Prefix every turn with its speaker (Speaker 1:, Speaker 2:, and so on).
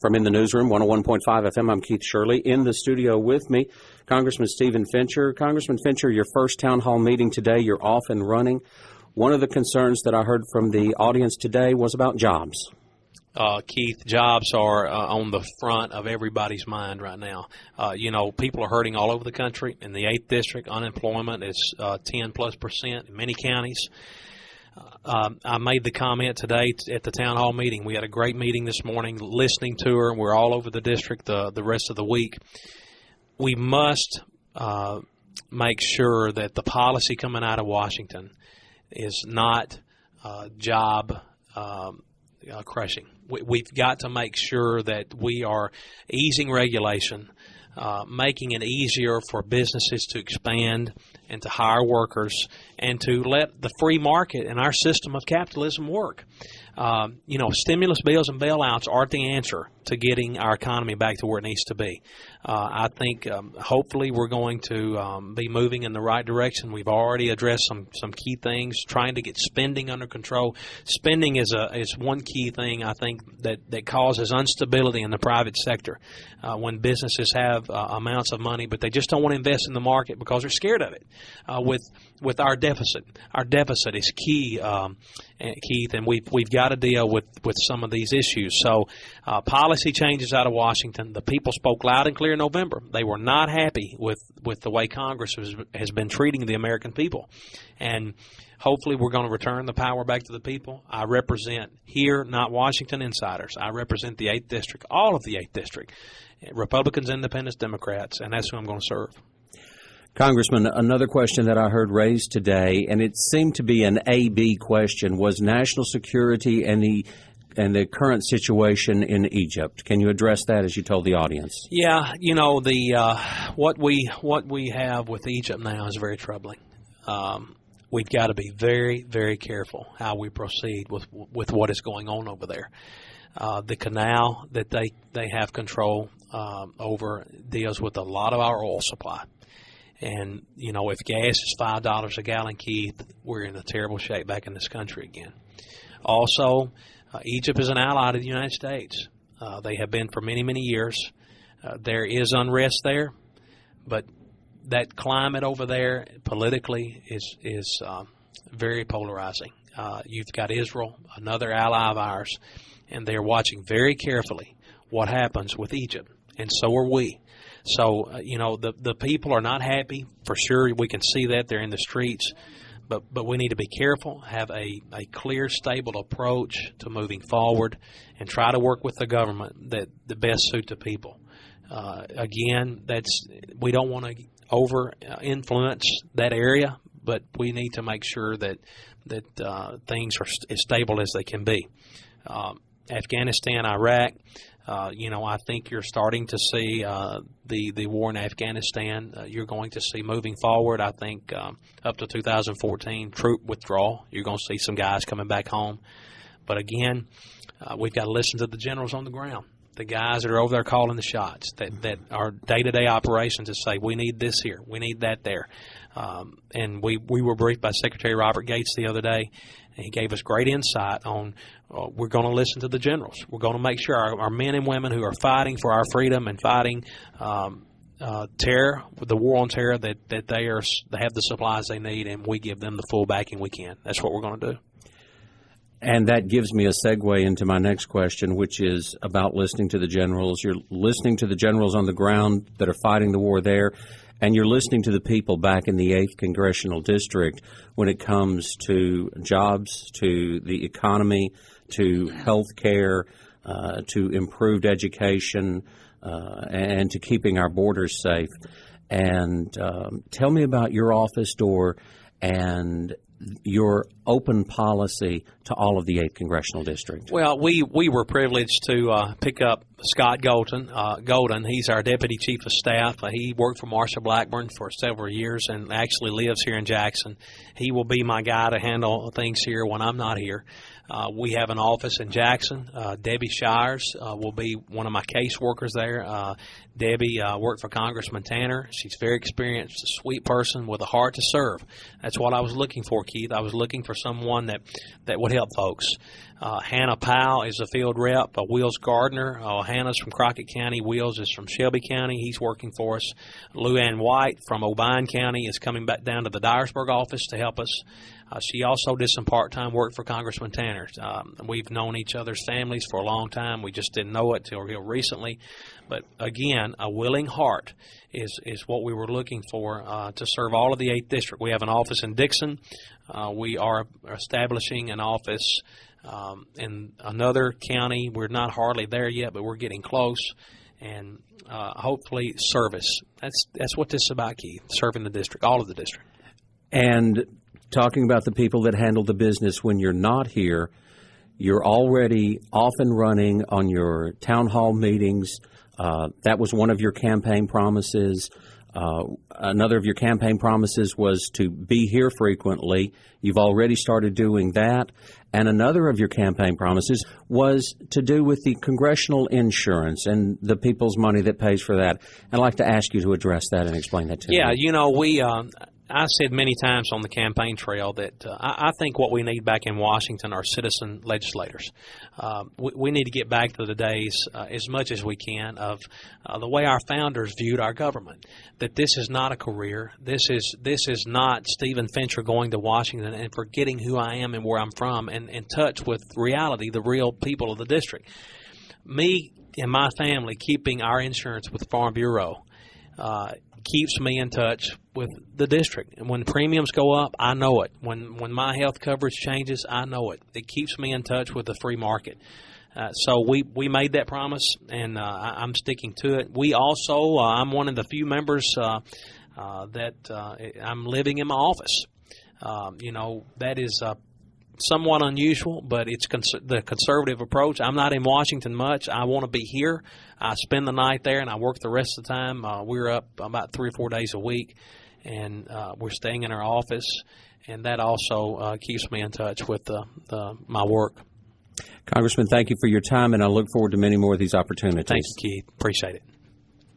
Speaker 1: From In the Newsroom, 101.5 FM, I'm Keith Sherley. In the studio with me, Congressman Stephen Fincher. Congressman Fincher, your first town hall meeting today, you're off and running. One of the concerns that I heard from the audience today was about jobs.
Speaker 2: Keith, jobs are on the front of everybody's mind right now. People are hurting all over the country. In the 8th District, unemployment is 10+% in many counties. I made the comment today at the town hall meeting. We had a great meeting this morning, listening to her. We're all over the district the rest of the week. We must make sure that the policy coming out of Washington is not job crushing. We've got to make sure that we are easing regulation, making it easier for businesses to expand and to hire workers and to let the free market and our system of capitalism work. Stimulus bills and bailouts aren't the answer to getting our economy back to where it needs to be. I think hopefully we're going to be moving in the right direction. We've already addressed some key things, trying to get spending under control. Spending is one key thing, I think, that causes instability in the private sector. When businesses have amounts of money, but they just don't want to invest in the market because they're scared of it. With our deficit is key, Keith, and we've got to deal with some of these issues. So policy changes out of Washington. The people spoke loud and clear in November. They were not happy with the way Congress has been treating the American people. And hopefully we're going to return the power back to the people. I represent here, not Washington insiders. I represent the 8th District, all of the 8th District, Republicans, Independents, Democrats, and that's who I'm going to serve.
Speaker 1: Congressman, another question that I heard raised today, and it seemed to be an A-B question, was national security and the current situation in Egypt. Can you address that as you told the audience?
Speaker 2: Yeah, what we have with Egypt now is very troubling. We've got to be very, very careful how we proceed with what is going on over there. The canal that they have control over deals with a lot of our oil supply. And, if gas is $5 a gallon, Keith, we're in a terrible shape back in this country again. Also, Egypt is an ally to the United States. They have been for many, many years. There is unrest there, but that climate over there politically is very polarizing. You've got Israel, another ally of ours, and they're watching very carefully what happens with Egypt, and so are we. So, the people are not happy, for sure. We can see that. They're in the streets. But we need to be careful, have a clear, stable approach to moving forward, and try to work with the government that best suit the people. Again, we don't want to over-influence that area, but we need to make sure that things are as stable as they can be. Afghanistan, Iraq, I think you're starting to see the war in Afghanistan. You're going to see moving forward, I think, up to 2014, troop withdrawal. You're going to see some guys coming back home. But again, we've got to listen to the generals on the ground, the guys that are over there calling the shots, that are day-to-day operations that say, we need this here, we need that there. And we were briefed by Secretary Robert Gates the other day, and he gave us great insight on we're going to listen to the generals. We're going to make sure our men and women who are fighting for our freedom and fighting terror, the war on terror, that they have the supplies they need, and we give them the full backing we can. That's what we're going to do.
Speaker 1: And that gives me a segue into my next question, which is about listening to the generals. You're listening to the generals on the ground that are fighting the war there, and you're listening to the people back in the 8th Congressional District when it comes to jobs, to the economy, to health care, to improved education, and to keeping our borders safe. And tell me about your office door and your open policy to all of the 8th Congressional District.
Speaker 2: Well, we were privileged to pick up Scott Golden. He's our Deputy Chief of Staff. He worked for Marsha Blackburn for several years and actually lives here in Jackson. He will be my guy to handle things here when I'm not here. We have an office in Jackson. Debbie Shires will be one of my case workers there. Debbie worked for Congressman Tanner. She's very experienced, a sweet person with a heart to serve. That's what I was looking for, Keith. I was looking for someone that would help folks. Hannah Powell is a field rep. Wills Gardner, Hannah's from Crockett County. Wills is from Shelby County. He's working for us. Luann White from O'Brien County is coming back down to the Dyersburg office to help us. She also did some part-time work for Congressman Tanner. We've known each other's families for a long time. We just didn't know it till real recently. But again, a willing heart is what we were looking for to serve all of the 8th District. We have an office in Dixon. We are establishing an office in another county. We're not hardly there yet, but we're getting close. And hopefully service. That's what this is about, Keith, serving the district, all of the district.
Speaker 1: And talking about the people that handle the business when you're not here, you're already off and running on your town hall meetings. That was one of your campaign promises. Another of your campaign promises was to be here frequently. You've already started doing that. And another of your campaign promises was to do with the congressional insurance and the people's money that pays for that. I'd like to ask you to address that and explain that to me.
Speaker 2: Yeah, I said many times on the campaign trail that I think what we need back in Washington are citizen legislators. We need to get back to the days, as much as we can, of the way our founders viewed our government. That this is not a career. This is not Stephen Fincher going to Washington and forgetting who I am and where I'm from and in touch with reality, the real people of the district. Me and my family keeping our insurance with Farm Bureau keeps me in touch with the district. And when premiums go up, I know it. When my health coverage changes, I know it. It keeps me in touch with the free market. So we made that promise, and I'm sticking to it. We also, I'm one of the few members that I'm living in my office. That is somewhat unusual, but it's the conservative approach. I'm not in Washington much. I want to be here. I spend the night there, and I work the rest of the time. We're up about 3 or 4 days a week, and we're staying in our office, and that also keeps me in touch with my work.
Speaker 1: Congressman, thank you for your time, and I look forward to many more of these opportunities.
Speaker 2: Thank you, Keith. Appreciate it.